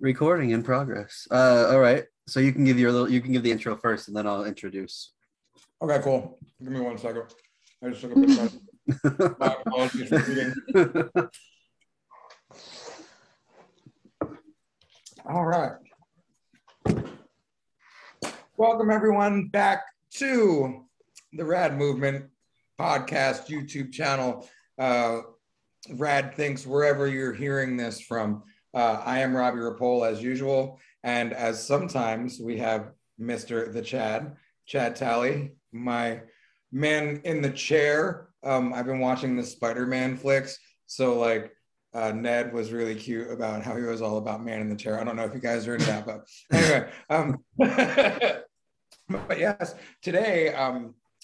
Recording in progress. All right. So you can give the intro first, and then I'll introduce. Okay, cool. Give me 1 second. I just took a bit of my apologies for eating. All right. Welcome everyone back to the Rad Movement podcast YouTube channel. Rad Thinks, wherever you're hearing this from. I am Robbie Rapole as usual, and as sometimes we have Mr. The Chad Talley, my man in the chair. I've been watching the Spider-Man flicks, so like Ned was really cute about how he was all about man in the chair. I don't know if you guys are into that, but anyway. But yes, today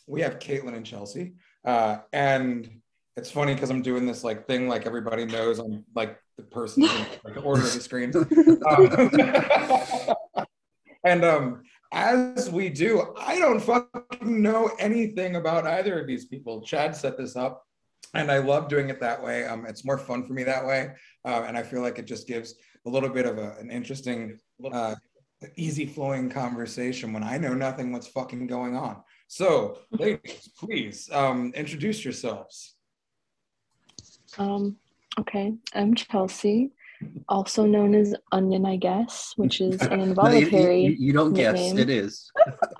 we have Caitlin and Chelsea, and it's funny because I'm doing this like thing like everybody knows I'm like the person in like the order of the screens. And as we do, I don't fucking know anything about either of these people. Chad set this up, and I love doing it that way. It's more fun for me that way, and I feel like it just gives a little bit of an interesting, easy flowing conversation when I know nothing what's fucking going on. So, ladies, please introduce yourselves. Okay, I'm Chelsea, also known as Onion, I guess, which is an involuntary No, you don't nickname. guess. It is.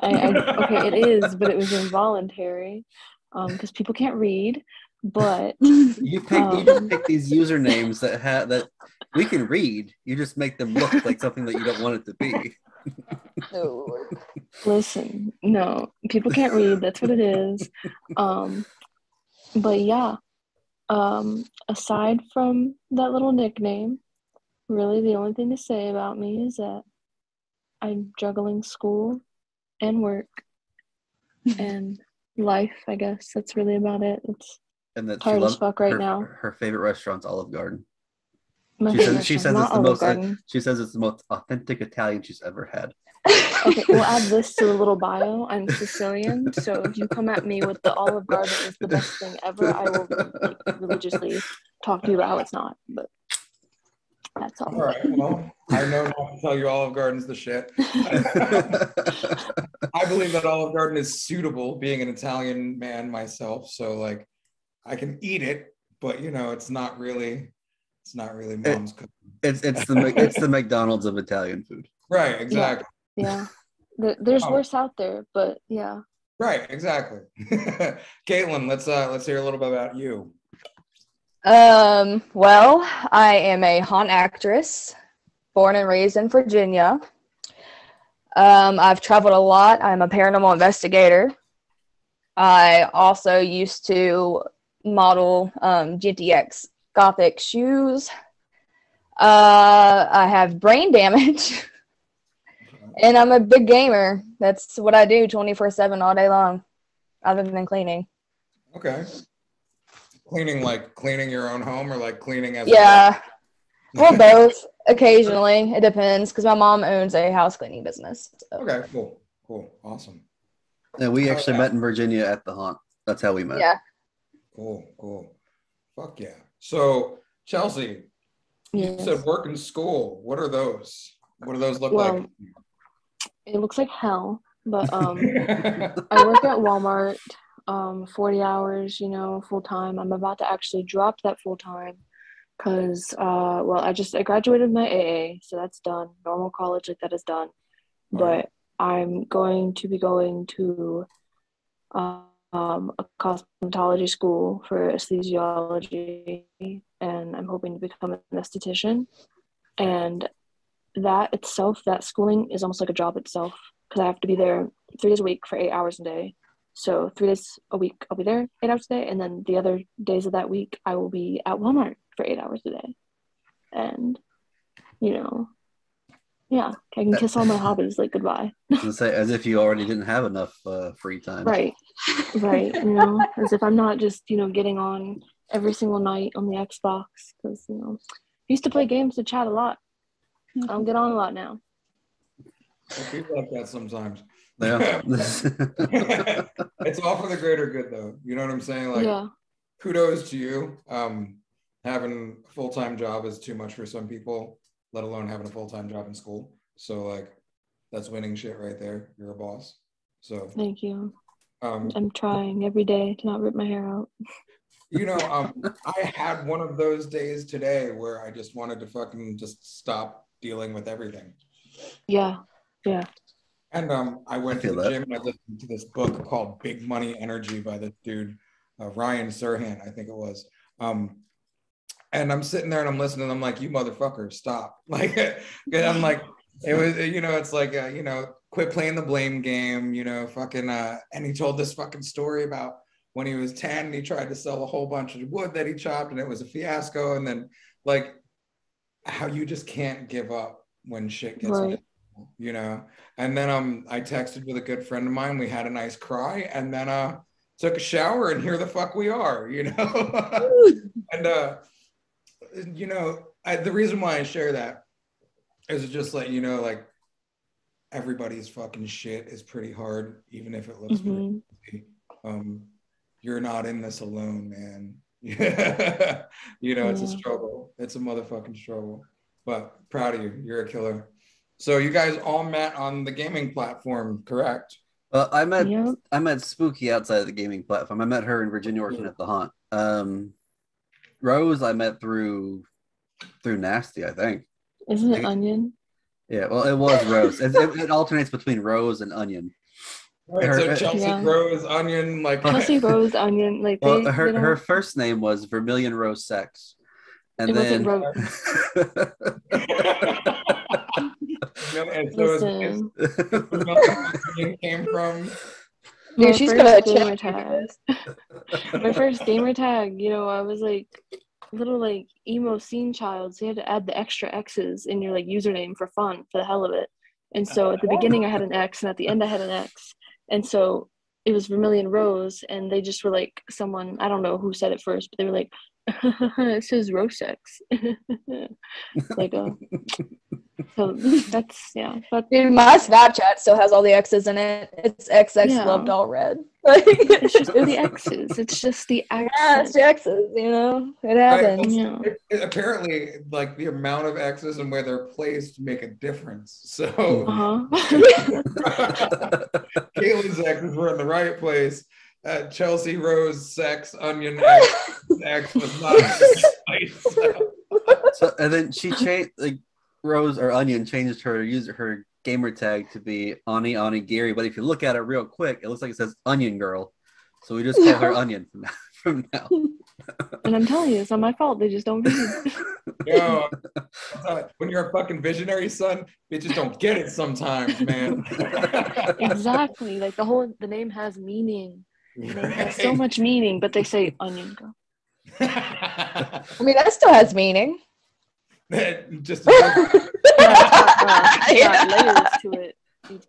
Okay, it is, but it was involuntary because people can't read. But you just pick these usernames that we can read. You just make them look like something that you don't want it to be. No. Listen, no, people can't read. That's what it is. But yeah. Aside from that little nickname, really the only thing to say about me is that I'm juggling school and work and life, I guess. That's really about it. It's tired as fuck right now. Her favorite restaurant's Olive Garden. She says it's the most authentic Italian she's ever had. Okay, we'll add this to the little bio. I'm Sicilian, so if you come at me with the Olive Garden is the best thing ever, I will religiously talk to you about how it's not. But that's all. All right. Well, I know not to tell you Olive Garden's the shit. I believe that Olive Garden is suitable, being an Italian man myself. So like, I can eat it, but you know, it's not really mom's cooking. It's the McDonald's of Italian food. Right. Exactly. Yeah. There's worse out there, but yeah. Right, exactly. Caitlin, let's hear a little bit about you. Well, I am a haunt actress, born and raised in Virginia. I've traveled a lot. I'm a paranormal investigator. I also used to model GTX Gothic shoes. I have brain damage. And I'm a big gamer. That's what I do 24/7 all day long, other than cleaning. Okay. Cleaning, like cleaning your own home, or like cleaning as well, both. Occasionally. It depends, because my mom owns a house cleaning business. So. Okay, cool. Awesome. Yeah, we actually met in Virginia at the haunt. That's how we met. Yeah. Cool. Fuck yeah. So, Chelsea, you said work and school. What are those? What do those look like? It looks like hell, but I work at Walmart, 40 hours, full time. I'm about to actually drop that full time because, I graduated my AA, so that's done. Normal college, like that is done. But I'm going to be going to a cosmetology school for anesthesiology, and I'm hoping to become an esthetician. And that itself, that schooling is almost like a job itself, because I have to be there 3 days a week for 8 hours a day. So 3 days a week I'll be there 8 hours a day, and then the other days of that week I will be at Walmart for 8 hours a day. And yeah, I can kiss all my hobbies like goodbye. Say, as if you already didn't have enough free time. Right. As if I'm not just getting on every single night on the Xbox, because I used to play games to chat a lot. I don't get on a lot now. People like that sometimes. Yeah. It's all for the greater good, though. You know what I'm saying? Like, kudos to you. Having a full-time job is too much for some people. let alone having a full-time job in school. So like, that's winning shit right there. You're a boss. So Thank you. um, I'm trying every day to not rip my hair out. you know, I had one of those days today where I just wanted to fucking just stop dealing with everything. Yeah. Yeah. And I went to feel the that. gym and I listened to this book called Big Money Energy by this dude, Ryan Serhant, I think it was. And I'm sitting there and I'm listening. And I'm like, you motherfucker, stop. Like, I'm like, it was, you know, it's like, you know, quit playing the blame game, you know, fucking. And he told this fucking story about when he was 10 and he tried to sell a whole bunch of wood that he chopped and it was a fiasco. And then like how you just can't give up when shit gets Right. you know. And then I texted with a good friend of mine. We had a nice cry, and then took a shower, and here the fuck we are, you know. And you know, the reason why I share that is just let you know, like, everybody's fucking shit is pretty hard, even if it looks pretty easy. You're not in this alone, man. You know, it's a struggle. It's a motherfucking struggle. But proud of you. You're a killer. So you guys all met on the gaming platform, correct? I met Spooky outside of the gaming platform. I met her in Virginia working at the Haunt. Rose I met through Nasty, I think. Isn't it Onion? Yeah, well, it was Rose. It alternates between Rose and Onion. Right, so Chelsea Rose, Onion, like Chelsea Rose, Onion, like well, they, her first name was Vermilion Rose Sex, and it then wasn't Rose. Listen. Came from. Dude, she's gonna gamer tag. My first gamer tag, you know, I was like little like emo scene child, so you had to add the extra X's in your like username for fun, for the hell of it. And so at the beginning I had an X, and at the end I had an X, and so it was Vermilion Rose, and they just were like, someone, I don't know who said it first, but they were like, it says Rose Sex. Like so that's dude, my Snapchat still has all the X's in it. It's XX loved all red. It's just the X's. It's just the X's. Yeah, it's the X's, you know. It happens. Right. Apparently, like the amount of X's and where they're placed make a difference. So Caitlin's X's were in the right place. Chelsea Rose Sex Onion X was not in the right place. So and then she changed, like, Rose or Onion changed her gamer tag to be Ani Gary, but if you look at it real quick, it looks like it says Onion Girl. So we just call her Onion from now. And I'm telling you, it's not my fault. They just don't read. Yo, when you're a fucking visionary, son, they just don't get it sometimes, man. Exactly. Like the name has meaning. The name has so much meaning, but they say Onion Girl. I mean, that still has meaning. Just layers to it.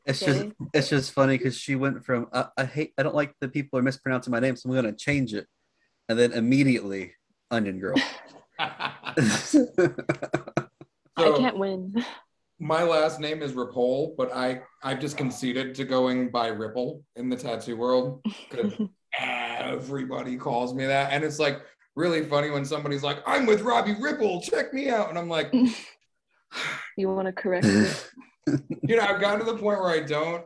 It's just funny because she went from I don't like the people are mispronouncing my name, so I'm gonna change it, and then immediately Onion Girl. So, I can't win. My last name is Ripple, but I've just conceded to going by Ripple in the tattoo world because everybody calls me that, and it's like really funny when somebody's like, I'm with Robbie Ripple, check me out. And I'm like, you want to correct it? You know, I've gotten to the point where I don't.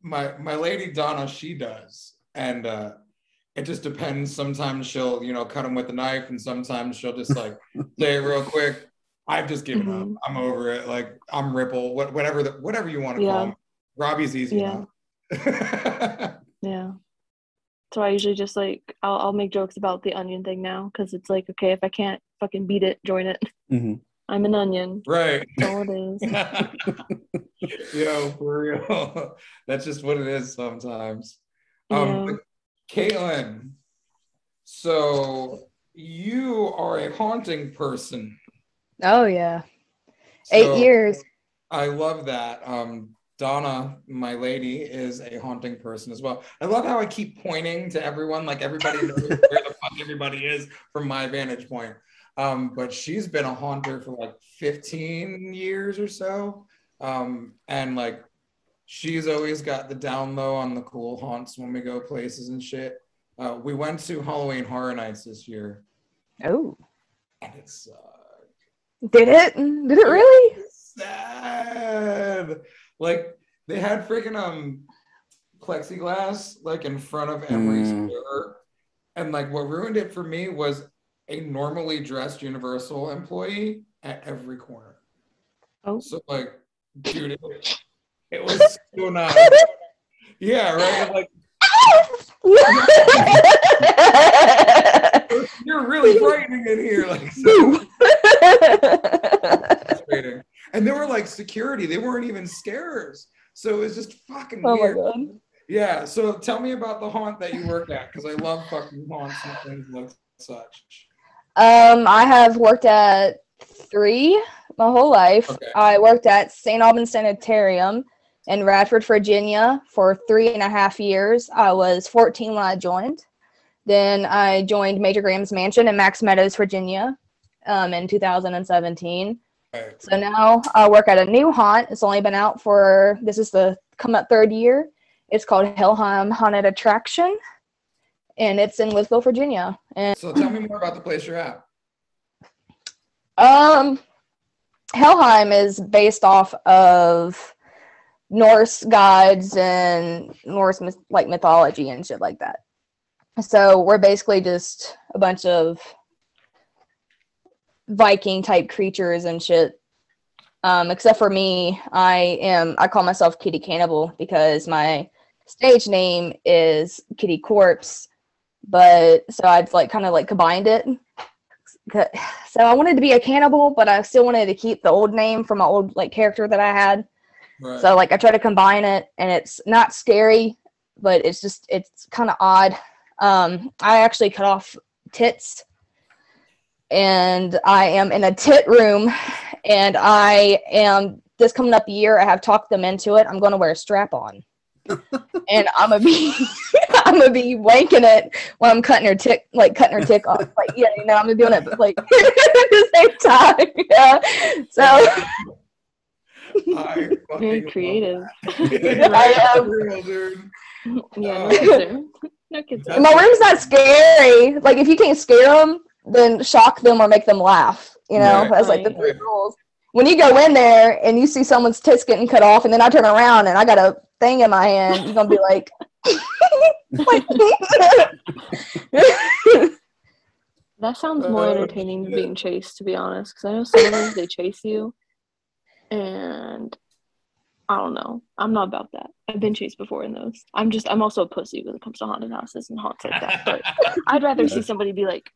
My lady Donna, she does. And it just depends. Sometimes she'll, you know, cut them with a knife, and sometimes she'll just like say it real quick. I've just given up. I'm over it. Like, I'm Ripple, whatever you want to call me. Robbie's easy enough. Yeah. So I usually just like I'll make jokes about the onion thing now, because it's like, okay, if I can't fucking beat it, join it. I'm an onion. Right. That's all it is. Yo, for real. That's just what it is sometimes. Caitlin, so you are a haunting person. Oh yeah. So 8 years. I love that. Donna, my lady, is a haunting person as well. I love how I keep pointing to everyone, like everybody knows where the fuck everybody is from my vantage point. But she's been a haunter for like 15 years or so. And like, she's always got the down low on the cool haunts when we go places and shit. We went to Halloween Horror Nights this year. Oh. And it's Did it? Did it really? Sad. Like they had freaking plexiglass like in front of every store. And like what ruined it for me was a normally dressed Universal employee at every corner. Oh. So like, dude, it was so nice. Yeah, right. Like you're really frightening in here. Like so. Frustrating. And they were like security. They weren't even scarers. So it was just fucking weird. Oh my God. Yeah. So tell me about the haunt that you worked at, because I love fucking haunts and things like such. I have worked at 3 my whole life. Okay. I worked at St. Albans Sanitarium in Radford, Virginia for 3.5 years. I was 14 when I joined. Then I joined Major Graham's Mansion in Max Meadows, Virginia in 2017. Right. So now I work at a new haunt. It's only been out for, this is the come up 3rd year. It's called Helheim Haunted Attraction, and it's in Louisville, Virginia. And So tell me more about the place you're at. Helheim is based off of Norse gods and Norse mythology and shit like that. So we're basically just a bunch of Viking type creatures and shit. Except for me, I call myself Kitty Cannibal because my stage name is Kitty Corpse, but so I've like kind of like combined it. So I wanted to be a cannibal, but I still wanted to keep the old name from my old like character that I had. Right. So like I try to combine it, and it's not scary, but it's kind of odd. I actually cut off tits, and I am in a tit room, and I am this coming up year. I have talked them into it. I'm going to wear a strap on, and I'm gonna be wanking it while I'm cutting her tick off. Like yeah, you know, I'm gonna be doing it, but like at the same time. Yeah. So. Very creative. I am. Real, dude. Yeah, no kids there. No kids there. My room's not scary. Like if you can't scare them, then shock them or make them laugh. You know, Right. that's like the 3 rules. When you go in there and you see someone's tits getting cut off, and then I turn around and I got a thing in my hand, you're gonna be like, That sounds more entertaining than being chased, to be honest. Because I know some of those, they chase you, and I don't know. I'm not about that. I've been chased before in those. I'm also a pussy when it comes to haunted houses and haunts like that. But I'd rather see somebody be like,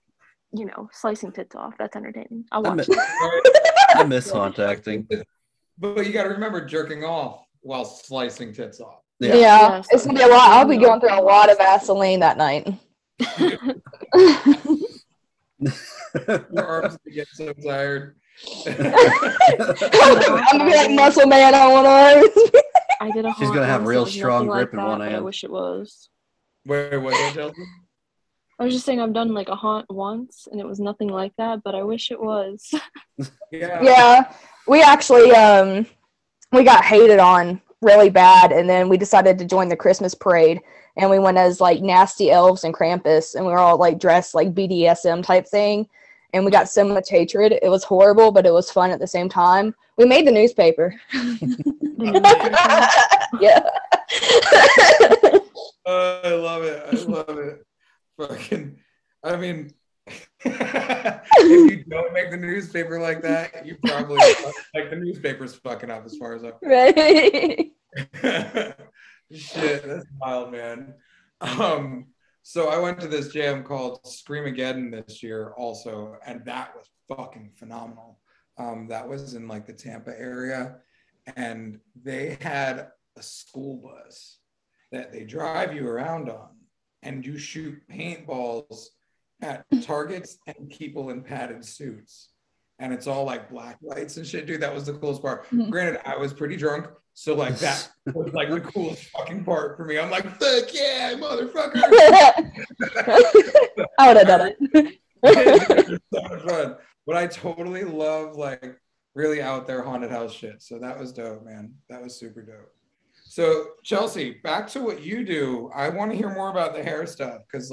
you know, slicing tits off. That's entertaining. I'll watch it. I miss haunt acting. But you got to remember jerking off while slicing tits off. Yeah. yeah, it's gonna be a lot. I'll be going through a lot of Vaseline that night. Your arms get so tired. I'm gonna be like muscle man on one arm. I did a haunt. She's gonna have once, real it was strong nothing grip like in that, one but I hand. wish it was. Where was that, Chelsea? I was just saying I've done like a haunt once, and it was nothing like that, but I wish it was. Yeah, we actually we got hated on really bad, and then we decided to join the Christmas parade, and we went as like nasty elves and Krampus, and we were all like dressed like BDSM type thing, and we got so much hatred. It was horrible, but it was fun at the same time. We made the newspaper. Yeah. I love it. I love it. Fucking, I mean, if you don't make the newspaper like that, you probably like the newspaper's fucking up as far as I'm Right. Shit, that's wild, man. So I went to this jam called Screamageddon this year also, and that was fucking phenomenal. That was in like the Tampa area, and they had a school bus that they drive you around on, and you shoot paintballs at targets and people in padded suits. And it's all like black lights and shit, dude. That was the coolest part. Granted, I was pretty drunk, so like that was like the coolest fucking part for me. I'm like, fuck yeah, motherfucker. I would have done it. It's so much fun. But I totally love like really out there haunted house shit. So that was dope, man. That was super dope. So Chelsea, back to what you do. I want to hear more about the hair stuff, because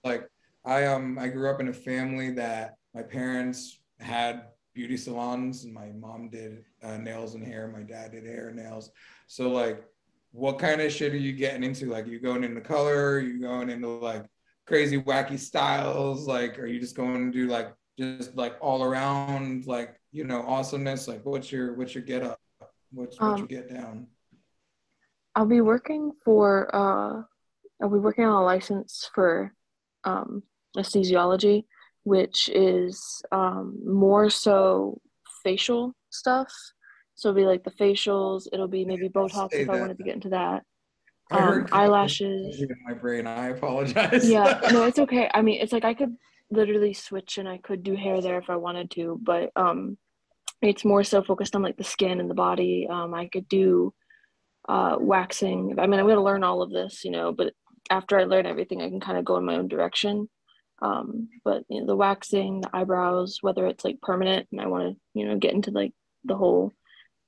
like I grew up in a family that my parents had beauty salons, and my mom did nails and hair. My dad did hair and nails. So like, what kind of shit are you getting into? Like, you going into color? You going into like crazy wacky styles? Like, are you just going to do like just like all around like, you know, awesomeness? Like, what's your get up? What's your get down? I'll be working on a license for anesthesiology, which is more so facial stuff. So it'll be like the facials, it'll be maybe Botox if I wanted to get into that. I heard Eyelashes. in my brain. I apologize. Yeah, no, it's okay. I mean, it's like I could literally switch and I could do hair there if I wanted to, but it's more so focused on like the skin and the body. I could do waxing. I mean, I'm going to learn all of this, you know, but after I learn everything, I can kind of go in my own direction. But you know, the waxing, the eyebrows, whether it's like permanent and I want to, you know, get into like the whole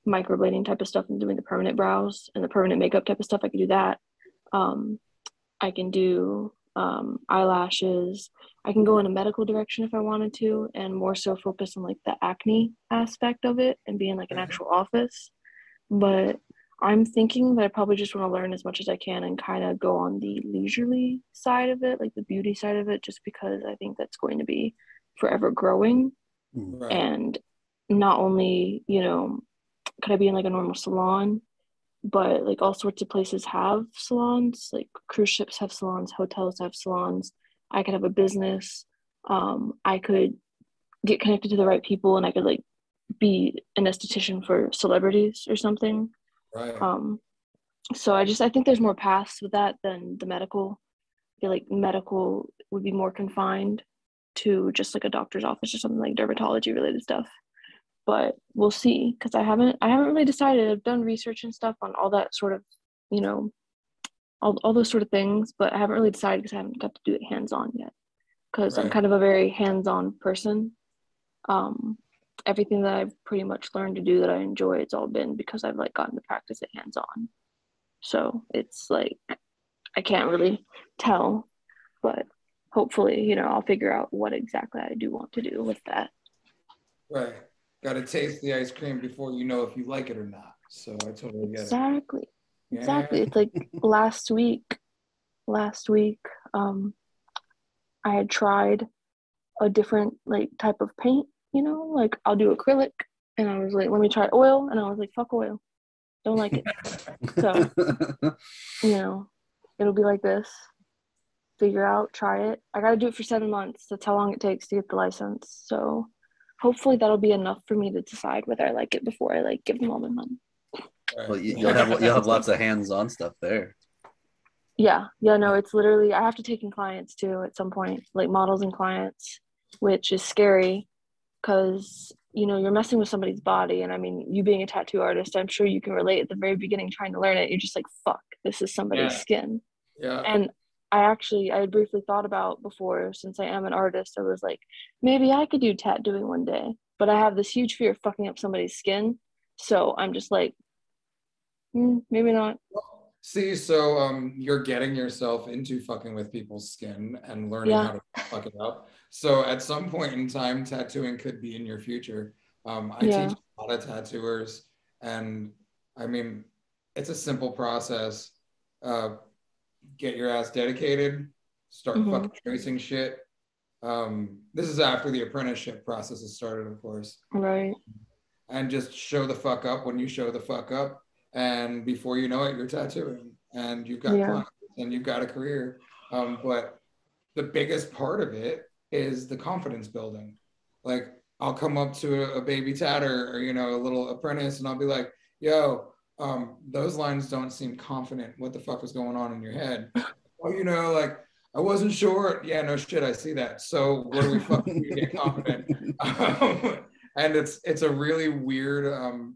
microblading type of stuff and doing the permanent brows and the permanent makeup type of stuff, I can do that. I can do eyelashes. I can go in a medical direction if I wanted to, and more so focus on like the acne aspect of it and be in like an actual office. But I'm thinking that I probably just want to learn as much as I can and kind of go on the leisurely side of it, like the beauty side of it, just because I think that's going to be forever growing. Right. And not only, you know, could I be in like a normal salon, but like all sorts of places have salons, like cruise ships have salons, hotels have salons. I could have a business. I could get connected to the right people and I could like be an esthetician for celebrities or something. Right. So I think there's more paths with that than the medical. I feel like medical would be more confined to just like a doctor's office or something like dermatology related stuff. But we'll see, because I haven't really decided. I've done research and stuff on all that sort of, you know, all those sort of things, but I haven't really decided because I haven't got to do it hands-on yet. Because I'm kind of a very hands-on person. Everything that I've pretty much learned to do that I enjoy, it's all been because I've like gotten to practice it hands-on. So it's like I can't really tell, but hopefully, you know, I'll figure out what exactly I do want to do with that. Right. Got to taste the ice cream before you know if you like it or not. So I totally get it. Exactly. Yeah. Exactly. It's like last week, I had tried a different like type of paint, you know, like I'll do acrylic, and I was like, let me try oil, and I was like, fuck oil, don't like it. So, you know, it'll be like this. Figure out, try it. I got to do it for 7 months. That's how long it takes to get the license. So hopefully that'll be enough for me to decide whether I like it before I like give them all my money. Well, you'll have lots of hands-on stuff there. Yeah, no, it's literally, I have to take in clients too at some point, like models and clients, which is scary because, you know, you're messing with somebody's body. And I mean, you being a tattoo artist, I'm sure you can relate at the very beginning trying to learn it. You're just like, fuck, this is somebody's skin. Yeah. And I had briefly thought about before, since I am an artist, I was like, maybe I could do tattooing one day, but I have this huge fear of fucking up somebody's skin. So I'm just like, maybe not. See, so you're getting yourself into fucking with people's skin and learning how to fuck it up. So at some point in time, tattooing could be in your future. I teach a lot of tattooers, and I mean, it's a simple process. Get your ass dedicated, start fucking tracing shit. This is after the apprenticeship process has started, of course. Right. And just show the fuck up when you show the fuck up. And before you know it, you're tattooing and you've got clients and you've got a career. But the biggest part of it is the confidence building. Like, I'll come up to a baby tatter or, you know, a little apprentice, and I'll be like, yo, those lines don't seem confident. What the fuck was going on in your head? Oh, you know, like, I wasn't sure. Yeah, no shit, I see that. So what do we fucking do to get confident? And it's a really weird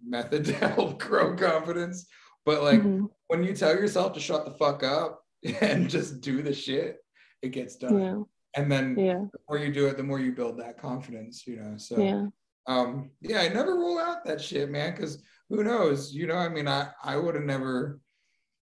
method to help grow confidence. But like when you tell yourself to shut the fuck up and just do the shit, it gets done. Yeah. And then the more you do it, the more you build that confidence, you know. So I never rule out that shit, man, because who knows? You know, I mean, I would have never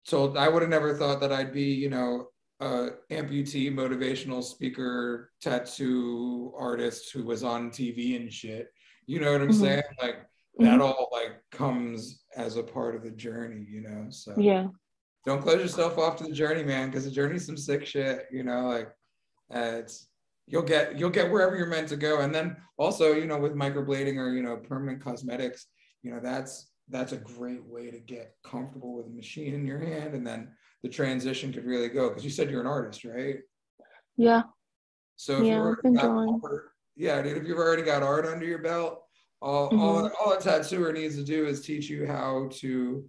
thought that I'd be, you know, amputee motivational speaker tattoo artist who was on TV and shit. You know what I'm saying? Like that all like comes as a part of the journey, you know? So Yeah. don't close yourself off to the journey, man, because the journey's some sick shit, you know, like it's you'll get wherever you're meant to go. And then also, you know, with microblading or, you know, permanent cosmetics, you know, that's a great way to get comfortable with a machine in your hand. And then the transition could really go, because you said you're an artist, right? Yeah. So if Yeah, I've been drawing. yeah, dude, if you've already got art under your belt, all a tattooer needs to do is teach you how to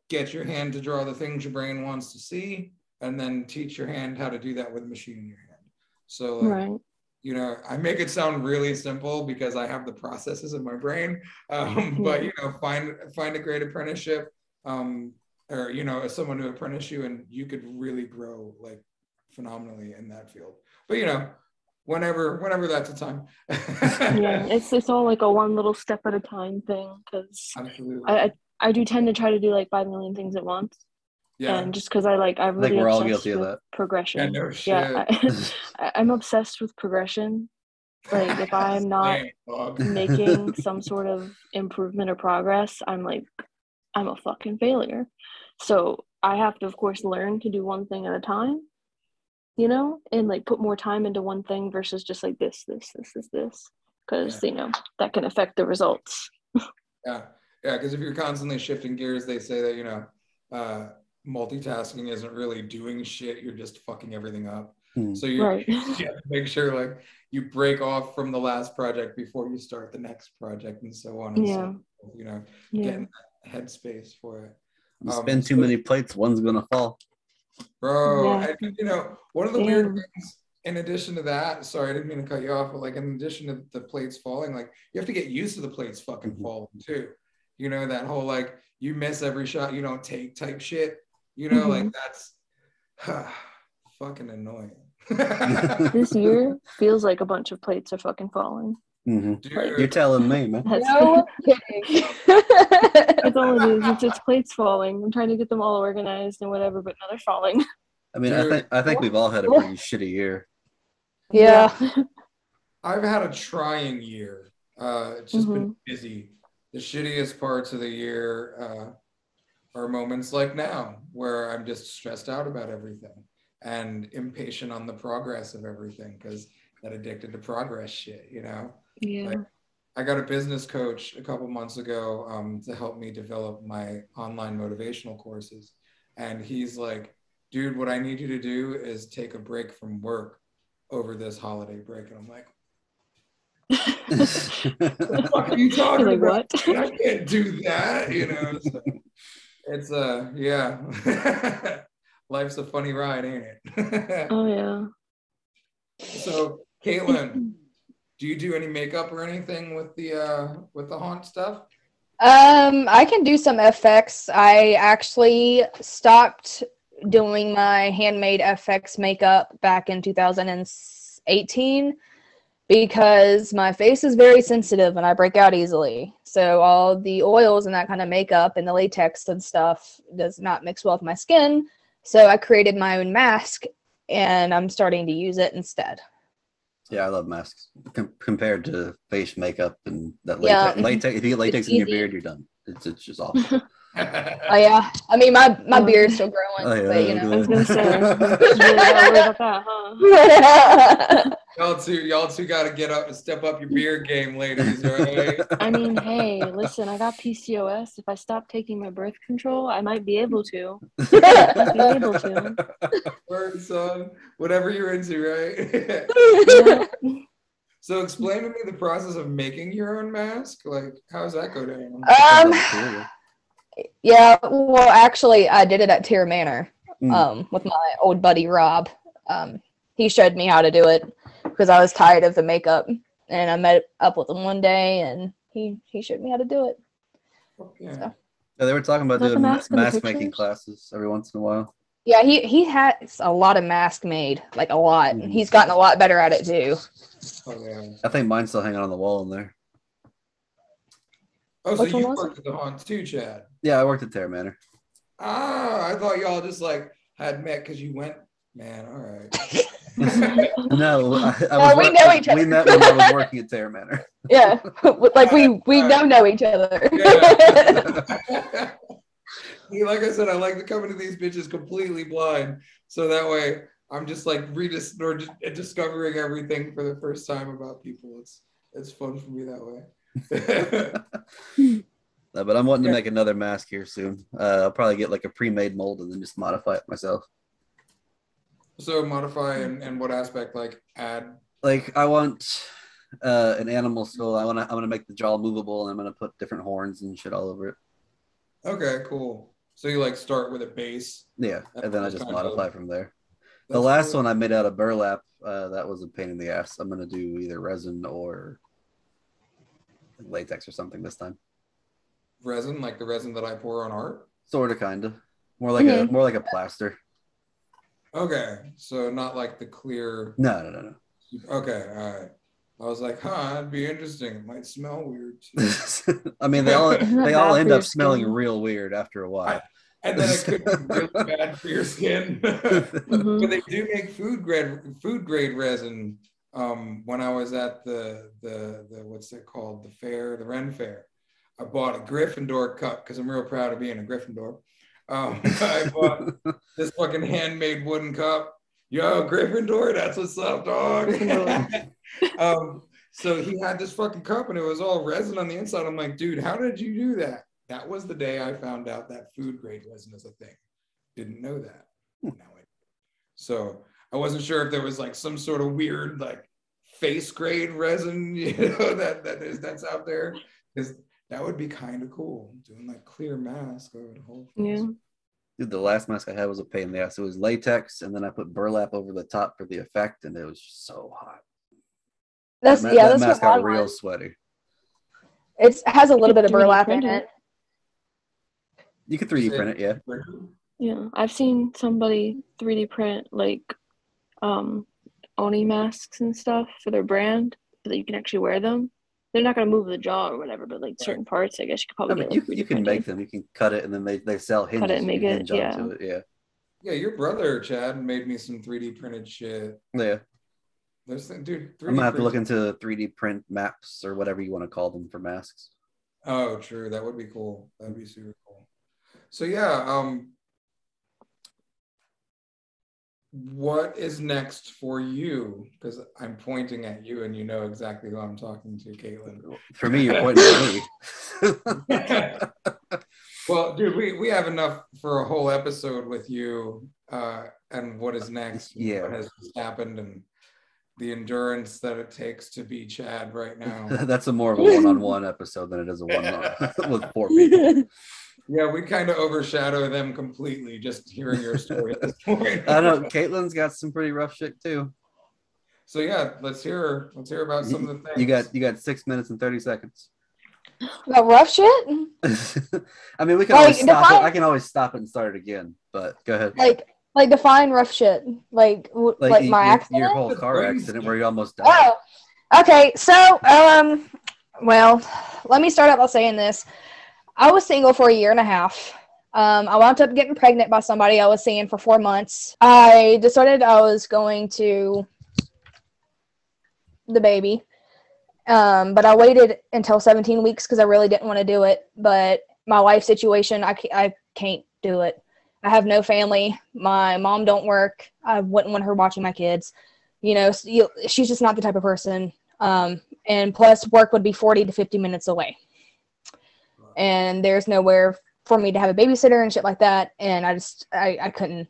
get your hand to draw the things your brain wants to see, and then teach your hand how to do that with a machine in your hand. So like, you know, I make it sound really simple because I have the processes in my brain, but you know, find a great apprenticeship, or you know, as someone to apprentice you, and you could really grow like phenomenally in that field. But you know, whenever that's the time. Yeah, it's all like a one little step at a time thing, because Absolutely. I do tend to try to do like 5 million things at once. Yeah. And just because I'm I think really we're all obsessed guilty of with that. progression. Yeah, no shit. Yeah, I'm obsessed with progression. Like if I'm not making some sort of improvement or progress, I'm a fucking failure. So I have to, of course, learn to do one thing at a time, you know, and like put more time into one thing versus just like this, because you know that can affect the results. Yeah, because if you're constantly shifting gears, they say that, you know, multitasking isn't really doing shit, you're just fucking everything up. So you have to make sure like you break off from the last project before you start the next project, and so on and so forth, you know, getting that headspace for it. You spin too many plates, one's gonna fall, bro. And, you know, one of the weird things in addition to that, sorry, I didn't mean to cut you off, but like in addition to the plates falling, like you have to get used to the plates fucking falling too. You know, that whole like you miss every shot you don't take type shit, you know, like that's fucking annoying. This year feels like a bunch of plates are fucking falling. Dude, Like, you're telling me, man. No kidding. That's all it is. It's plates falling. I'm trying to get them all organized and whatever, but now they're falling. I mean, I think we've all had a pretty shitty year. Yeah. I've had a trying year. It's just been busy. The shittiest parts of the year are moments like now, where I'm just stressed out about everything and impatient on the progress of everything, because that addicted to progress shit, you know? Yeah. Like, I got a business coach a couple months ago to help me develop my online motivational courses. And he's like, dude, what I need you to do is take a break from work over this holiday break. And I'm like, what the fuck are you talking about? What? I can't do that, you know? So it's yeah. Life's a funny ride, ain't it? Oh yeah. So Caitlin, do you do any makeup or anything with the haunt stuff? I can do some FX. I actually stopped doing my handmade FX makeup back in 2018 because my face is very sensitive and I break out easily. So all the oils and that kind of makeup and the latex and stuff does not mix well with my skin. So I created my own mask and I'm starting to use it instead. Yeah, I love masks compared to face makeup and that latex. Latex, if you get latex in your beard, you're done. It's just awful. Oh yeah, I mean my beard's still growing, but you know. I was gonna say, really gotta worry about that, huh? Y'all two got to step up your beard game, ladies, right? I mean, hey, listen, I got PCOS. If I stop taking my birth control, I might be able to. Word, son. Whatever you're into, right? Yeah. So explain to me the process of making your own mask. Like, how does that go down? Yeah, well, actually, I did it at Tier Manor with my old buddy Rob. He showed me how to do it because I was tired of the makeup, and I met up with him one day, and he showed me how to do it. Yeah. So. Yeah, they were talking about doing mask making classes every once in a while. Yeah, he has a lot of mask made, like a lot. Mm-hmm. He's gotten a lot better at it too. Oh yeah. I think mine's still hanging on the wall in there. Oh, so you worked at the haunt too, Chad? Yeah, I worked at Terra Manor. Ah, I thought y'all just like had met because you went. Man, all right. No, we know each other. We met when I was working at Terra Manor. Yeah, like we know each other. Yeah. Like I said, I like to come into these bitches completely blind, so that way I'm just like discovering everything for the first time about people. It's fun for me that way. But I'm wanting to make another mask here soon. I'll probably get like a pre-made mold and then just modify it myself. So modify in what aspect? Like add? Like I want an animal skull. I'm gonna make the jaw movable, and I'm gonna put different horns and shit all over it. Okay, cool. So you like start with a base. Yeah, and then I just modify from there. The That's last cool. one I made out of burlap, that was a pain in the ass. I'm gonna do either resin or latex or something this time. Resin, like the resin that I pour on art? Sort of, kind of. More like a plaster. Okay, so not like the clear. No. Okay, all right. I was like, that'd be interesting. It might smell weird too. I mean, they all end up smelling skin? real weird after a while. And then it could be really bad for your skin. But they do make food grade resin. When I was at the what's it called, the Ren Fair, I bought a Gryffindor cup because I'm real proud of being a Gryffindor. I bought this fucking handmade wooden cup. Yo, Gryffindor, that's what's up, dog. So he had this fucking cup and it was all resin on the inside. I'm like, dude, how did you do that? That was the day I found out that food grade resin is a thing. Didn't know that. So I wasn't sure if there was like some sort of weird like face grade resin, that's out there. Because that would be kind of cool. Doing like clear mask over the whole face. Yeah. Dude, the last mask I had was a pain in the ass. It was latex, and then I put burlap over the top for the effect, and it was just so hot. That's that mask what got I real want. sweaty. It has a little bit of 3D burlap print in it. You could 3D print it, yeah. Yeah, I've seen somebody 3D print like Oni masks and stuff for their brand so that you can actually wear them. They're not gonna move the jaw or whatever, but like certain parts, I guess you could probably get like you can make them. You can cut it, and then they sell hinges. Cut it and make it, hinge onto it. Yeah. Yeah, your brother Chad made me some 3D printed shit. Yeah. Dude, 3D I'm gonna have to look into 3D print maps or whatever you want to call them for masks. Oh, true. That would be cool. That'd be super cool. So yeah, what is next for you? Because I'm pointing at you and you know exactly who I'm talking to, Caitlin. For me, you're pointing at me. Well, dude, we have enough for a whole episode with you and what is next, yeah, what has just happened, and the endurance that it takes to be Chad right now. That's a more of a one-on-one episode than it is a one-on with 4 people. Yeah, we kind of overshadow them completely just hearing your story at this point. I know Caitlin's got some pretty rough shit too. So yeah, let's hear about some of the things. You got 6 minutes and 30 seconds. About rough shit? I mean, we can always stop it. I can always stop it and start it again. But go ahead. Like define rough shit. Like my accident. Your whole car accident where you almost died. Oh, okay. So well, let me start out by saying this. I was single for 1.5 years. I wound up getting pregnant by somebody I was seeing for 4 months. I decided I was going to the baby. But I waited until 17 weeks because I really didn't want to do it. But my life situation, I can't do it. I have no family. My mom don't work. I wouldn't want her watching my kids. She's just not the type of person. And plus work would be 40 to 50 minutes away. And there's nowhere for me to have a babysitter and shit like that. And I just couldn't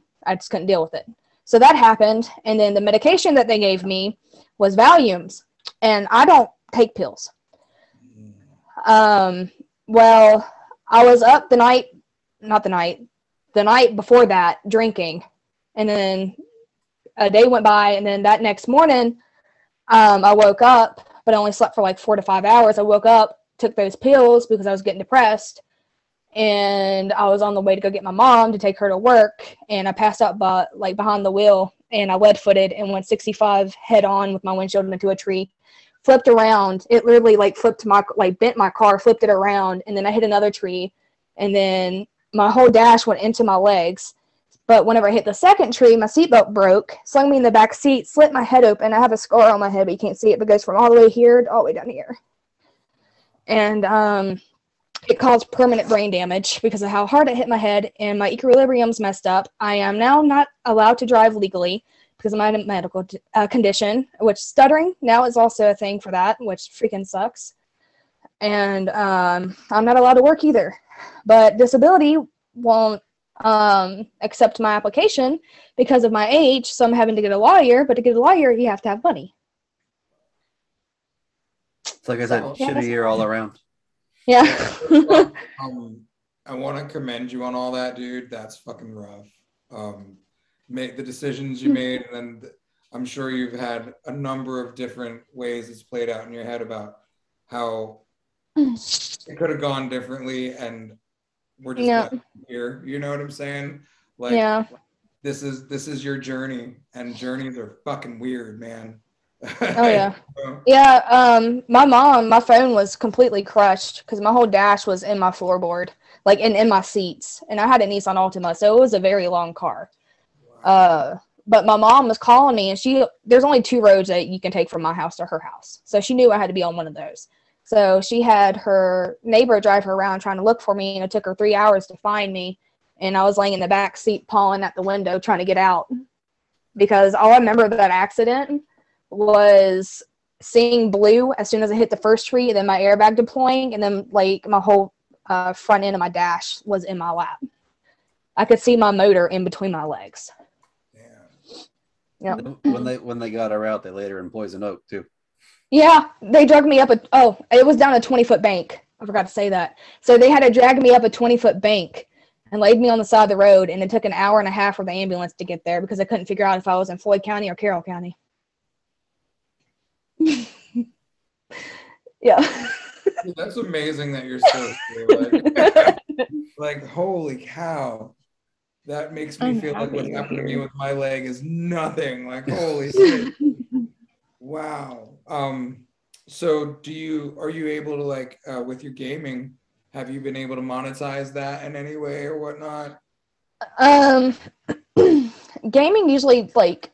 deal with it. So that happened. And then the medication that they gave me was Valiums. And I don't take pills. Well, I was up the night before that drinking. And then a day went by. And then that next morning, I woke up, but I only slept for like 4 to 5 hours. I woke up, took those pills because I was getting depressed, and I was on the way to go get my mom to take her to work, and I passed out behind the wheel, and I lead-footed and went 65 head on with my windshield into a tree, flipped around. It literally bent my car, flipped it around, and then I hit another tree, and then my whole dash went into my legs. But whenever I hit the second tree, my seatbelt broke, slung me in the back seat, slit my head open. I have a scar on my head, but you can't see it. But it goes from all the way here to all the way down here. and it caused permanent brain damage because of how hard it hit my head, and my equilibrium's messed up. I am now not allowed to drive legally because of my medical condition, which stuttering now is also a thing for that, which freaking sucks. And I'm not allowed to work either. But disability won't accept my application because of my age, so I'm having to get a lawyer, but to get a lawyer, you have to have money. It's like I said, shitty year all around. Yeah. I want to commend you on all that, dude. That's fucking rough. Make the decisions you made, and I'm sure you've had a number of different ways it's played out in your head about how it could have gone differently, and we're just glad here. You know what I'm saying? Like, this is your journey, and journeys are fucking weird, man. Oh yeah. Yeah, my phone was completely crushed because my whole dash was in my floorboard, like in my seats, and I had a Nissan Altima, so it was a very long car. Wow. But my mom was calling me, and there's only 2 roads that you can take from my house to her house, so she knew I had to be on one of those. So she had her neighbor drive her around trying to look for me, and it took her 3 hours to find me, and I was laying in the back seat pawing at the window trying to get out, because all I remember of that accident was seeing blue as soon as I hit the first tree, and then my airbag deploying, and then like my whole front end of my dash was in my lap. I could see my motor in between my legs. Yeah. When they got her out, they laid her in Poison Oak too. Yeah, they dragged me up it was down a 20-foot bank. I forgot to say that. So they had to drag me up a 20-foot bank and laid me on the side of the road, and it took an hour and a half for the ambulance to get there because I couldn't figure out if I was in Floyd County or Carroll County. Yeah. That's amazing that you're still here. Like, holy cow. That makes me feel like what happened to me with my leg is nothing. Like, holy shit. Wow. So are you able to, like, with your gaming, have you been able to monetize that in any way or whatnot? Gaming usually, like,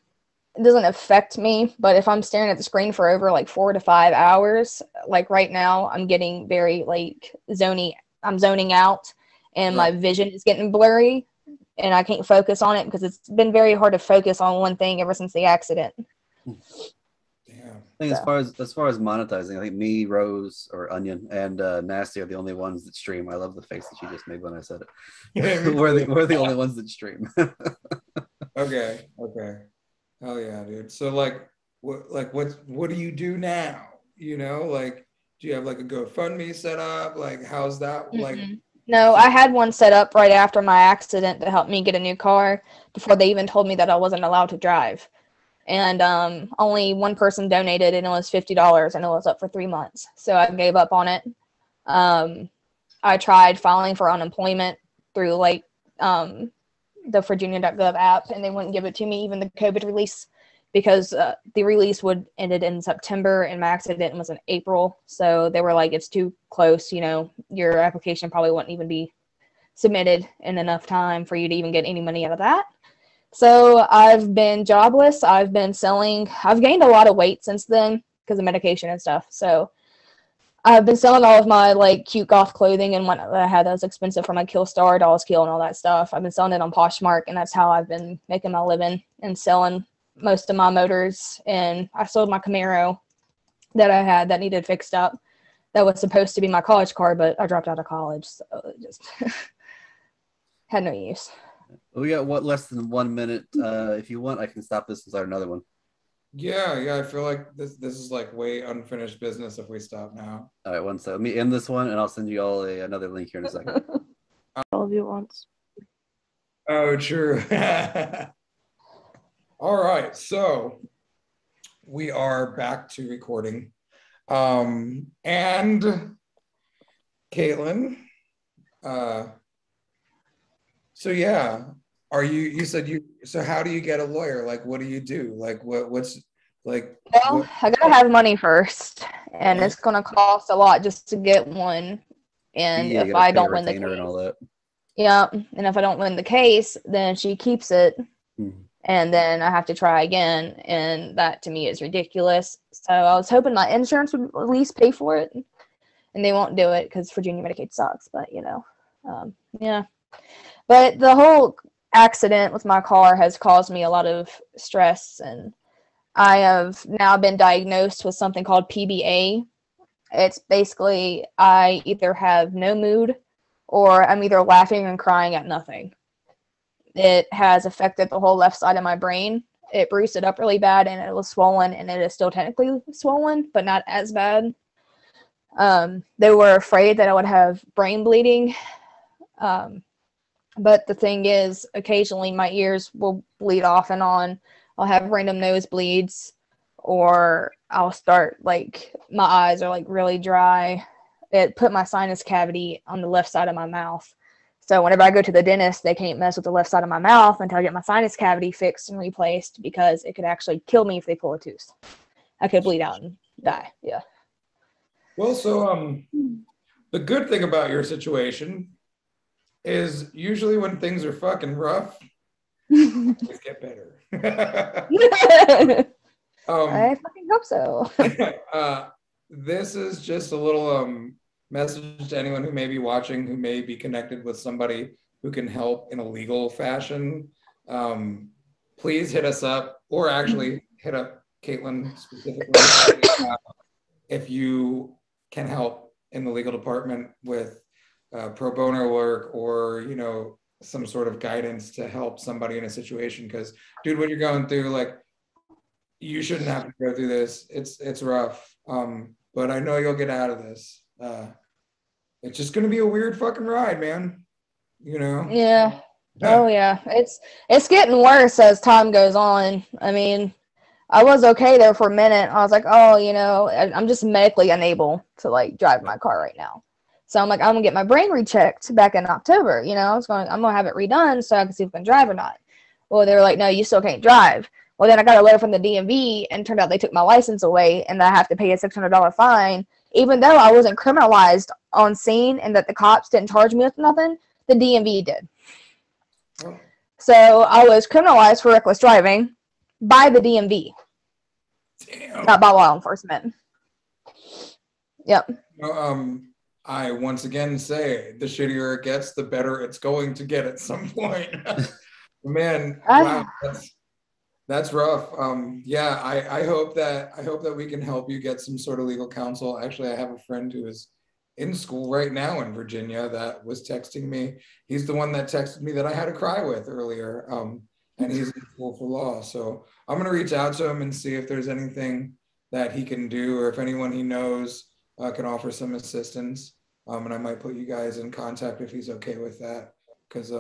it doesn't affect me, but if I'm staring at the screen for over like 4 to 5 hours, like right now, I'm getting very like I'm zoning out, and my vision is getting blurry, and I can't focus on it because it's been very hard to focus on one thing ever since the accident. Damn. I think as far as monetizing, I think me, Rose, or Onion, and Nasty are the only ones that stream. I love the face that she just made when I said it. Yeah, we're the only ones that stream. Okay. Hell yeah, dude. So what do you do now? You know, like, do you have like a GoFundMe set up? Like, how's that? Like, no, I had one set up right after my accident to help me get a new car before they even told me that I wasn't allowed to drive. And only one person donated, and it was $50, and it was up for 3 months. So I gave up on it. I tried filing for unemployment through like the Virginia.gov app, and they wouldn't give it to me, even the COVID release, because the release ended in September and my accident was in April. So they were like, it's too close, you know, your application probably wouldn't even be submitted in enough time for you to even get any money out of that. So I've been jobless. I've been selling. I've gained a lot of weight since then because of medication and stuff. So I've been selling all of my like cute goth clothing and what I had that was expensive for my Killstar, Dolls Kill, and all that stuff. I've been selling it on Poshmark, and that's how I've been making my living and selling most of my motors. And I sold my Camaro that I had that needed fixed up. That was supposed to be my college car, but I dropped out of college, so it just had no use. We got less than 1 minute. If you want, I can stop this and start another one. Yeah. I feel like this is like way unfinished business if we stop now. All right, one second. Let me end this one, and I'll send you all another link here in a second. All of you at once. Oh, true. All right, so we are back to recording. And Caitlin, so yeah, so how do you get a lawyer? Like, what do you do? Like, what's like? Well, I gotta have money first, and it's gonna cost a lot just to get one. And if I don't win the case, and all that. Yeah, and if I don't win the case, then she keeps it, and then I have to try again, and that to me is ridiculous. So I was hoping my insurance would at least pay for it, and they won't do it because Virginia Medicaid sucks. But yeah. But the whole accident with my car has caused me a lot of stress, and I have now been diagnosed with something called PBA. It's basically I either have no mood or I'm either laughing and crying at nothing. It has affected the whole left side of my brain. It bruised it up really bad, and it was swollen, and it is still technically swollen, but not as bad. They were afraid that I would have brain bleeding. But the thing is, occasionally my ears will bleed off and on. I'll have random nosebleeds, or I'll start, like, my eyes are, like, really dry. It put my sinus cavity on the left side of my mouth. So whenever I go to the dentist, they can't mess with the left side of my mouth until I get my sinus cavity fixed and replaced, because it could actually kill me if they pull a tooth. I could bleed out and die. Yeah. Well, so the good thing about your situation is usually when things are fucking rough, things get better. I fucking hope so. This is just a little message to anyone who may be watching, who may be connected with somebody who can help in a legal fashion. Please hit us up, or actually hit up Caitlin specifically if you can help in the legal department with pro bono work, or some sort of guidance to help somebody in a situation. Because, dude, what you're going through, like, you shouldn't have to go through this. It's rough, but I know you'll get out of this. It's just gonna be a weird fucking ride, man. Yeah. Oh yeah, it's getting worse as time goes on. I mean, I was okay there for a minute. I was like, oh, I'm just medically unable to, like, drive my car right now. So I'm like, I'm gonna get my brain rechecked back in October. I'm gonna have it redone so I can see if I can drive or not. Well, they were like, no, you still can't drive. Well, then I got a letter from the DMV, and it turned out they took my license away, and I have to pay a $600 fine, even though I wasn't criminalized on scene and that the cops didn't charge me with nothing. The DMV did. Oh. So I was criminalized for reckless driving by the DMV. Damn. Not by law enforcement. Yep. I once again say, the shittier it gets, the better it's going to get at some point. Man, wow, that's rough. Yeah, I hope that we can help you get some sort of legal counsel. Actually, I have a friend who is in school right now in Virginia that was texting me. He's the one that texted me that I had to cry with earlier. And he's in school for law. So I'm gonna reach out to him and see if there's anything that he can do, or if anyone he knows can offer some assistance. And I might put you guys in contact if he's okay with that. Because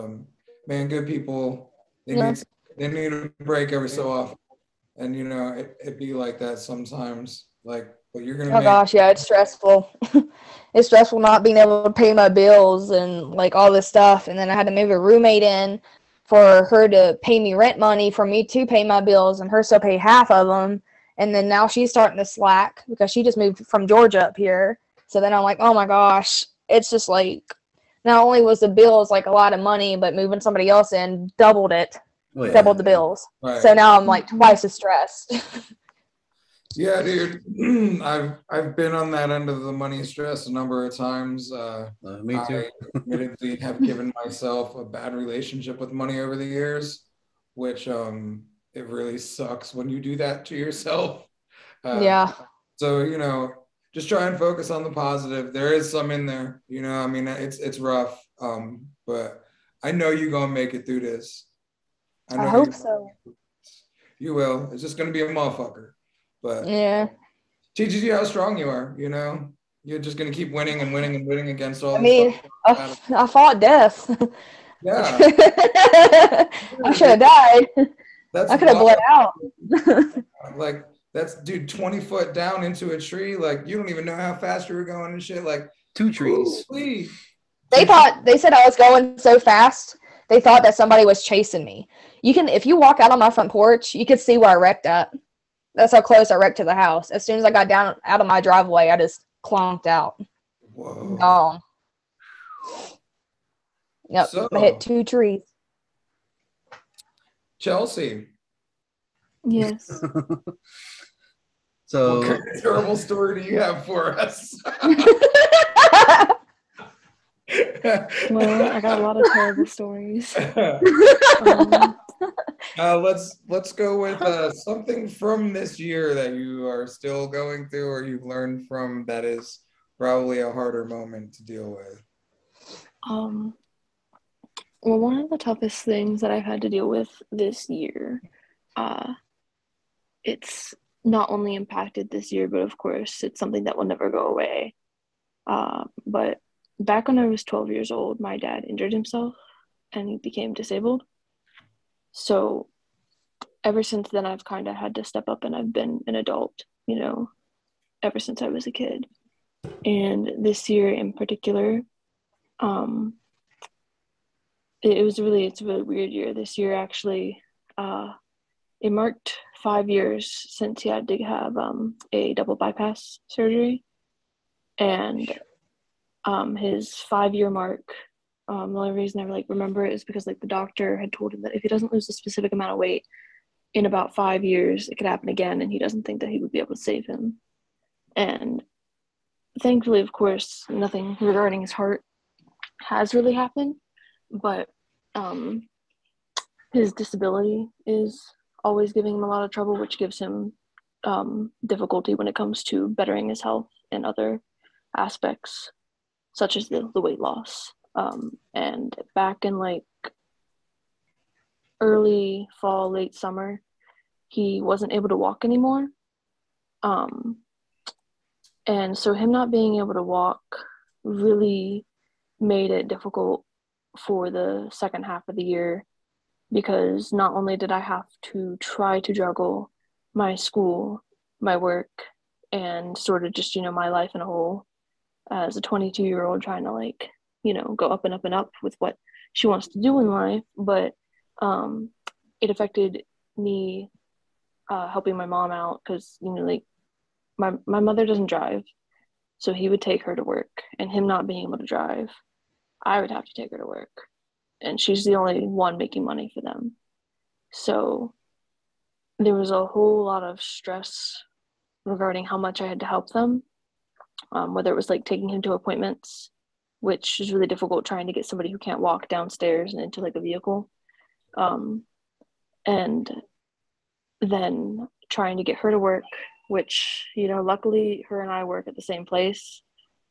man, good people, they need a break every so often. And it'd be like that sometimes. Like, but you're gonna gosh, yeah, it's stressful. It's stressful not being able to pay my bills and, like, all this stuff. And then I had to move a roommate in for her to pay me rent money for me to pay my bills, and her still pay half of them. And then now she's starting to slack because she just moved from Georgia up here. So then I'm like, oh my gosh, it's just like, not only was the bills like a lot of money, but moving somebody else in doubled it. Oh, yeah. Doubled the bills. Right. So now I'm like twice as stressed. Yeah, dude. I've been on that end of the money stress a number of times. Me too. I admittedly have given myself a bad relationship with money over the years, which it really sucks when you do that to yourself. Yeah. So just try and focus on the positive. There is some in there. I mean, it's rough, but I know you're gonna make it through this. I hope so. You will. It's just gonna be a motherfucker. But yeah, teaches you how strong you are. You're just gonna keep winning and winning and winning against all. I fought death. Yeah, I should have died. I could have bled out. Like, that's, dude, 20 foot down into a tree. Like, you don't even know how fast you were going and shit. Like, 2 trees. Ooh, they said I was going so fast. They thought that somebody was chasing me. If you walk out on my front porch, you can see where I wrecked at. That's how close I wrecked to the house. As soon as I got down out of my driveway, I just clonked out. Whoa. Gone. Yep. So, I hit 2 trees. Chelsea. Yes. So, what kind of terrible story do you have for us? Well, I got a lot of terrible stories. Um, Let's go with something from this year that you are still going through or you've learned from that is probably a harder moment to deal with. um, well, one of the toughest things that I've had to deal with this year, uh, it's not only impacted this year, but of course, it's something that will never go away. But back when I was 12 years old, my dad injured himself and he became disabled. So ever since then, I've kind of had to step up and I've been an adult, ever since I was a kid. And this year in particular, um, it's a really weird year. This year actually, it marked 5 years since he had to have a double bypass surgery. And his 5 year mark, the only reason I remember it is because the doctor had told him that if he doesn't lose a specific amount of weight in about 5 years, it could happen again, and he doesn't think that he would be able to save him. And thankfully, of course, nothing regarding his heart has really happened, but his disability is always giving him a lot of trouble, which gives him difficulty when it comes to bettering his health and other aspects, such as the weight loss. And back in early fall, late summer, he wasn't able to walk anymore. And so him not being able to walk really made it difficult for the second half of the year, because not only did I have to try to juggle my school, my work, and sort of just, my life in a whole as a 22-year-old trying to go up and up and up with what she wants to do in life, but it affected me helping my mom out because, my mother doesn't drive, so he would take her to work, and him not being able to drive, I would have to take her to work, and she's the only one making money for them. So there was a whole lot of stress regarding how much I had to help them, whether it was taking him to appointments, which is really difficult trying to get somebody who can't walk downstairs and into a vehicle, and then trying to get her to work, which, luckily her and I work at the same place.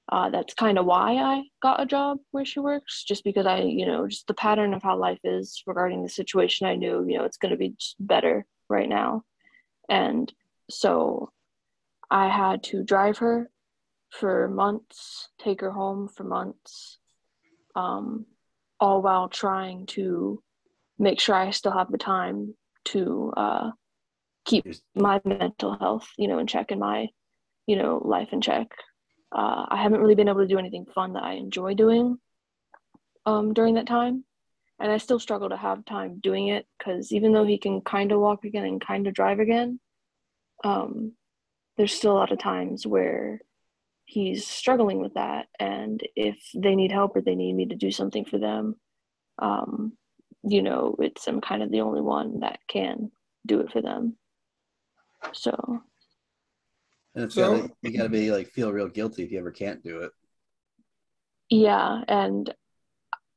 That's kind of why I got a job where she works, just because I, just the pattern of how life is regarding the situation. I knew, it's going to be just better right now. And so I had to drive her for months, take her home for months, all while trying to make sure I still have the time to keep my mental health, in check, and my, life in check. I haven't really been able to do anything fun that I enjoy doing during that time. And I still struggle to have time doing it, because even though he can kind of walk again and kind of drive again, there's still a lot of times where he's struggling with that. And if they need help or they need me to do something for them, I'm kind of the only one that can do it for them. So. And you gotta be feel real guilty if you ever can't do it. Yeah, and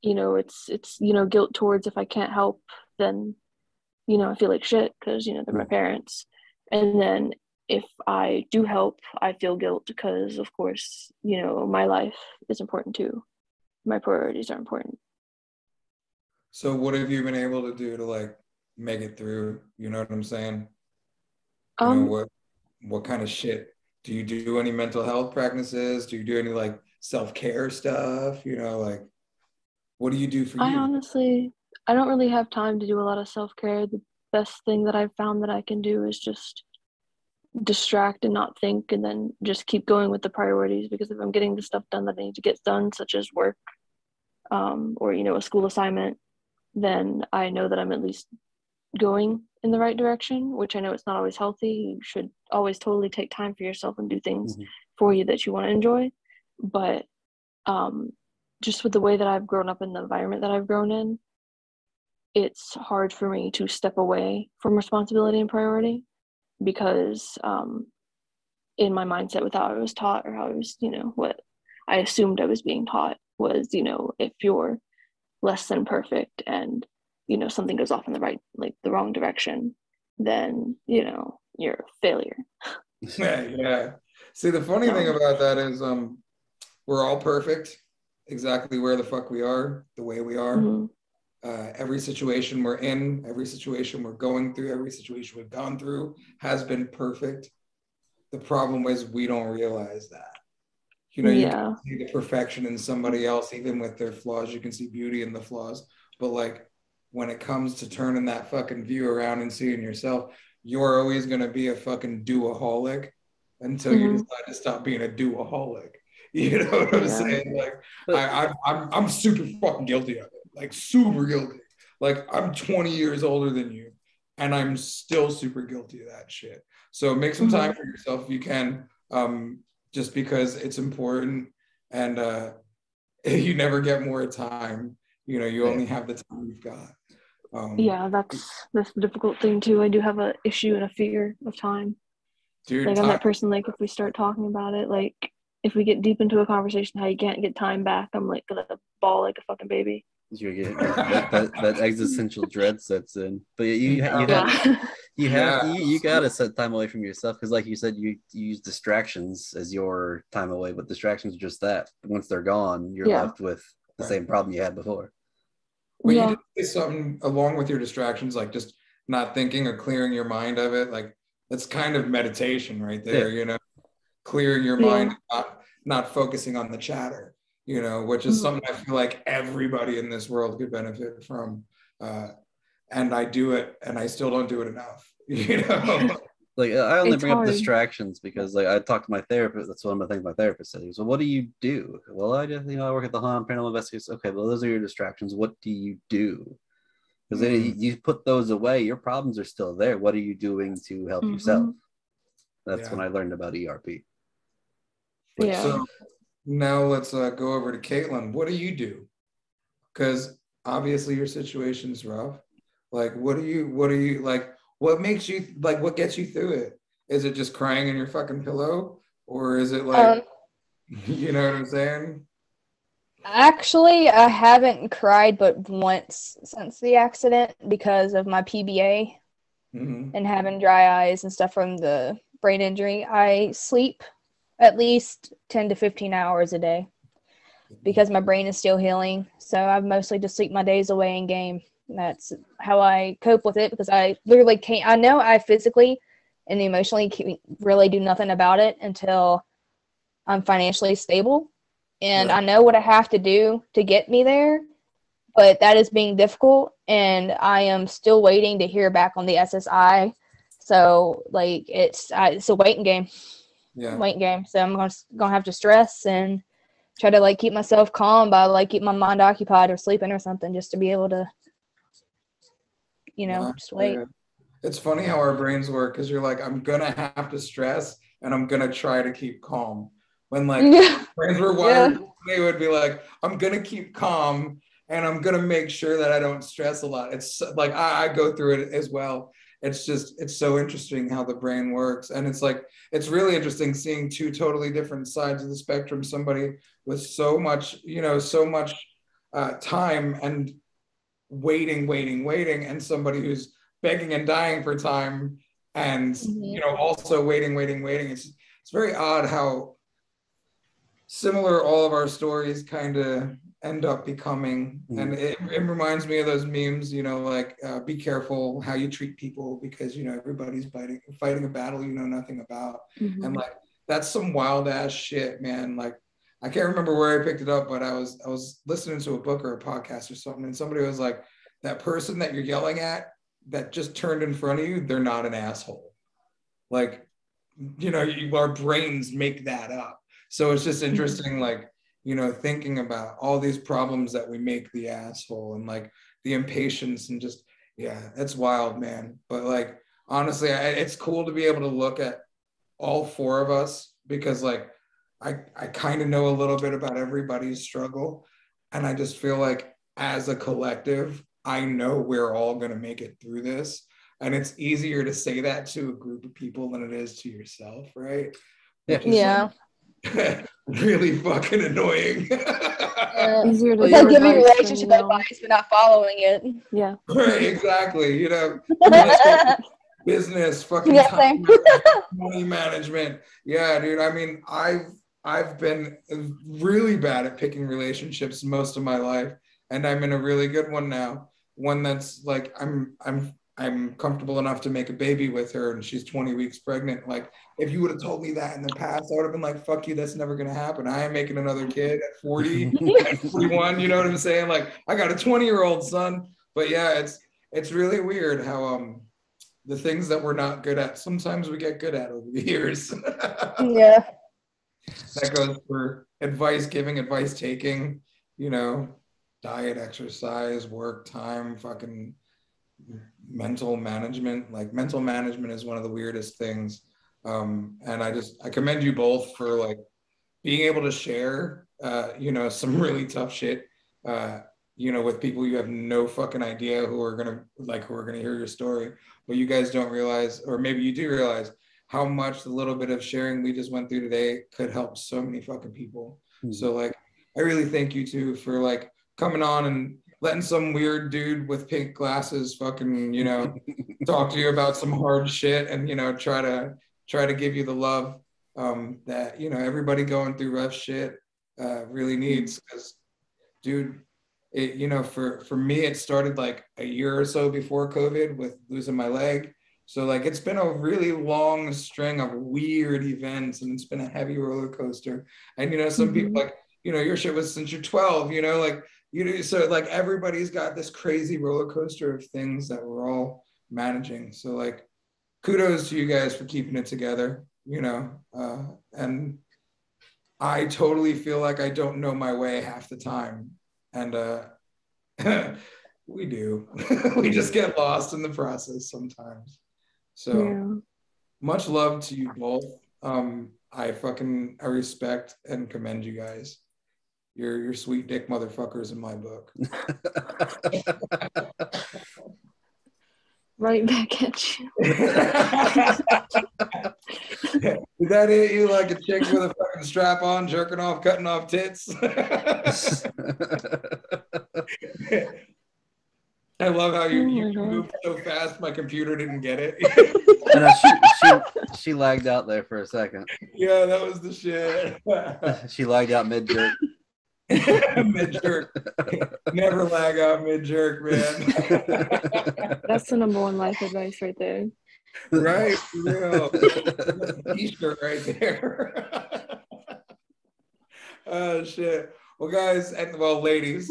it's guilt towards if I can't help, then I feel like shit because they're my parents. And then if I do help, I feel guilt because, of course, my life is important too. My priorities are important. So what have you been able to do to make it through? You know what I'm saying? What kind of shit? Do you do any mental health practices? Do you do any self-care stuff? What do you do for you? I don't really have time to do a lot of self-care. The best thing that I've found that I can do is just distract and not think, and then just keep going with the priorities, because if I'm getting the stuff done that I need to get done, such as work, or a school assignment, then I know that I'm at least going in the right direction, which I know it's not always healthy. You should always totally take time for yourself and do things for you that you want to enjoy. But just with the way that I've grown up in the environment that I've grown in, it's hard for me to step away from responsibility and priority, because in my mindset with how I was taught, or how I was, what I assumed I was being taught, was, if you're less than perfect and, something goes off in the wrong direction, then, you're a failure. Yeah. See, the funny thing about that is we're all perfect exactly where the fuck we are, the way we are. Mm-hmm. Every situation we're in, every situation we're going through, every situation we've gone through has been perfect. The problem is we don't realize that. You can see the perfection in somebody else, even with their flaws. You can see beauty in the flaws. But like when it comes to turning that fucking view around and seeing yourself, you're always going to be a fucking do-aholic until you decide to stop being a do-aholic. You know what I'm saying? Like I'm super fucking guilty of it. Like super guilty. Like I'm 20 years older than you and I'm still super guilty of that shit. So make some time for yourself if you can. Just because it's important and you never get more time. You only have the time you've got. That's the difficult thing too. I do have a issue and a fear of time. Dude, like I'm that person, like if we start talking about it, like if we get deep into a conversation how you can't get time back, I'm like gonna bawl like a fucking baby. You get that existential dread sets in. But you gotta set time away from yourself, because like you said, you use distractions as your time away, but distractions are just that. Once they're gone, you're left with the same problem you had before. Well, you did say something along with your distractions, like just not thinking or clearing your mind of it. Like that's kind of meditation right there, clearing your mind, not focusing on the chatter, which is something I feel like everybody in this world could benefit from. And I do it and I still don't do it enough, Like I only bring up distractions because like I talked to my therapist. That's one of the things my therapist said. So what do you do? Well, I just I work at the Hahn Paranormal Investigators. Okay, well those are your distractions. What do you do? Because you put those away, your problems are still there. What are you doing to help yourself? That's when I learned about ERP. So now let's go over to Caitlin. What do you do? Because obviously your situation's rough. Like, what do you like? What makes you like? What gets you through it? Is it just crying in your fucking pillow, or is it like, you know what I'm saying? Actually, I haven't cried but once since the accident because of my PBA and having dry eyes and stuff from the brain injury. I sleep at least 10 to 15 hours a day because my brain is still healing. So I mostly just sleep my days away in game. That's how I cope with it, because I literally can't. I know I physically and emotionally can't really do nothing about it until I'm financially stable. And I know what I have to do to get me there, but that is being difficult. And I am still waiting to hear back on the SSI. So like it's a waiting game. Waiting game. So I'm gonna have to stress and try to like keep myself calm by like keep my mind occupied or sleeping or something, just to be able to just wait. It's funny how our brains work, because you're like, I'm gonna have to stress and I'm gonna try to keep calm. When like brains were wired, they would be like, I'm gonna keep calm and I'm gonna make sure that I don't stress a lot. It's like I go through it as well. It's so interesting how the brain works. And it's like, it's really interesting seeing two totally different sides of the spectrum. Somebody with so much, time and waiting, and somebody who's begging and dying for time and also waiting. It's very odd how similar all of our stories kind of end up becoming. And it reminds me of those memes, like be careful how you treat people, because everybody's fighting a battle nothing about. And like that's some wild ass shit, man. Like I can't remember where I picked it up, but I was listening to a book or a podcast or something, and somebody was like, that person that you're yelling at that just turned in front of you, they're not an asshole. Like, our brains make that up. So it's just interesting, like, thinking about all these problems that we make the asshole, and like the impatience, and just, it's wild, man. But like, honestly, it's cool to be able to look at all four of us, because like, I kind of know a little bit about everybody's struggle. And I just feel like as a collective, I know we're all going to make it through this. And it's easier to say that to a group of people than it is to yourself, right? Yeah. Like, really fucking annoying. Easier to It's like give giving advice than, relationship advice but not following it. Yeah. Right, exactly. Business, fucking Yeah, time same. management, money management. Yeah, dude. I mean, I've been really bad at picking relationships most of my life, and I'm in a really good one now. One that's like I'm comfortable enough to make a baby with her, and she's 20 weeks pregnant. Like, if you would have told me that in the past, I would have been like, "Fuck you, that's never gonna happen." I am making another kid at 40, at 41. You know what I'm saying? Like, I got a 20-year-old son. But yeah, it's really weird how the things that we're not good at, sometimes we get good at over the years. Yeah. That goes for advice giving, advice taking, diet, exercise, work, time, fucking mental management. Like, mental management is one of the weirdest things. And I commend you both for like being able to share, some really tough shit, with people you have no fucking idea who are gonna hear your story, but you guys don't realize, or maybe you do realize, how much the little bit of sharing we just went through today could help so many fucking people. So like, I really thank you two for like coming on and letting some weird dude with pink glasses fucking, talk to you about some hard shit and, try to give you the love that, everybody going through rough shit really needs. Because, dude, for me, it started like a year or so before COVID with losing my leg. So like, it's been a really long string of weird events, and it's been a heavy roller coaster. And some people like, your shit was since you're 12, so like everybody's got this crazy roller coaster of things that we're all managing. So like, kudos to you guys for keeping it together, and I totally feel like I don't know my way half the time. And we do. We just get lost in the process sometimes. So much love to you both. I respect and commend you guys. You're sweet dick motherfuckers in my book. Right back at you. Did that hit you like a chick with a fucking strap on, jerking off, cutting off tits? I love how you moved so fast, my computer didn't get it. She lagged out there for a second. Yeah, that was the shit. She lagged out mid-jerk. Mid-jerk. Never lag out mid-jerk, man. That's the number one life advice right there. Right, for real. That's a t-shirt right there. Oh, shit. Well, guys, and well, ladies,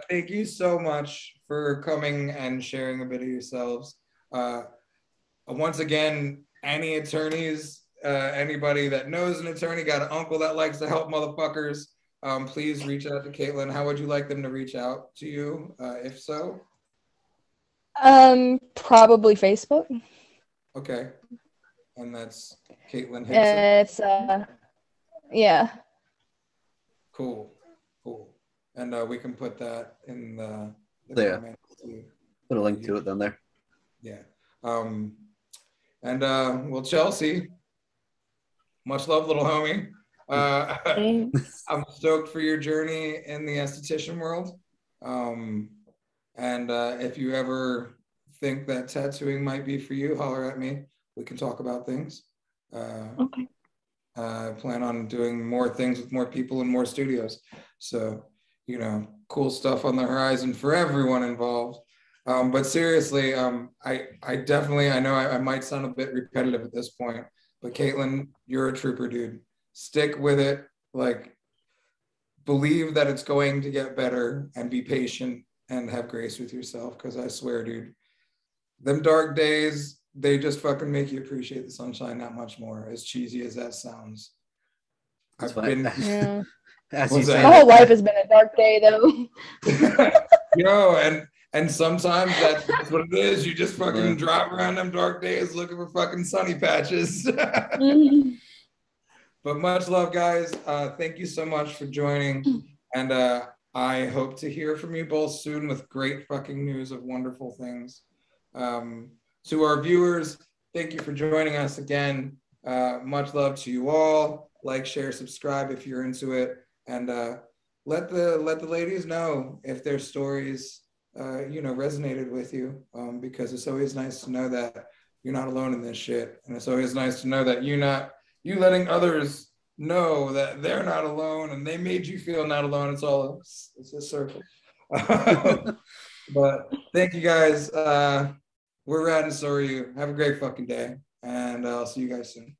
thank you so much for coming and sharing a bit of yourselves. Once again, any attorneys, anybody that knows an attorney, got an uncle that likes to help motherfuckers, please reach out to Caitlin. How would you like them to reach out to you, if so? Probably Facebook. Okay. And that's Caitlin Hickson. It's yeah. Cool. And we can put that in the comments too. Put a link to it down there. Yeah. And well, Chelsea, much love, little homie. I'm stoked for your journey in the esthetician world. And if you ever think that tattooing might be for you, holler at me. We can talk about things. Okay. I plan on doing more things with more people and more studios. So, cool stuff on the horizon for everyone involved. But seriously, I definitely, I know I might sound a bit repetitive at this point, but Caitlin, you're a trooper, dude. Stick with it. Like, believe that it's going to get better, and be patient and have grace with yourself. Because I swear, dude, them dark days, they just fucking make you appreciate the sunshine that much more, as cheesy as that sounds. I've been my whole life has been a dark day though. And sometimes that's what it is. You just fucking drive around them dark days looking for fucking sunny patches. But much love, guys. Thank you so much for joining. And I hope to hear from you both soon with great fucking news of wonderful things. To our viewers, thank you for joining us again. Much love to you all. Like, share, subscribe if you're into it. And let the ladies know if their stories resonated with you, because it's always nice to know that you're not alone in this shit, and it's always nice to know that you letting others know that they're not alone and they made you feel not alone. It's a circle. But thank you guys. We're Rad and so are you. Have a great fucking day, and I'll see you guys soon.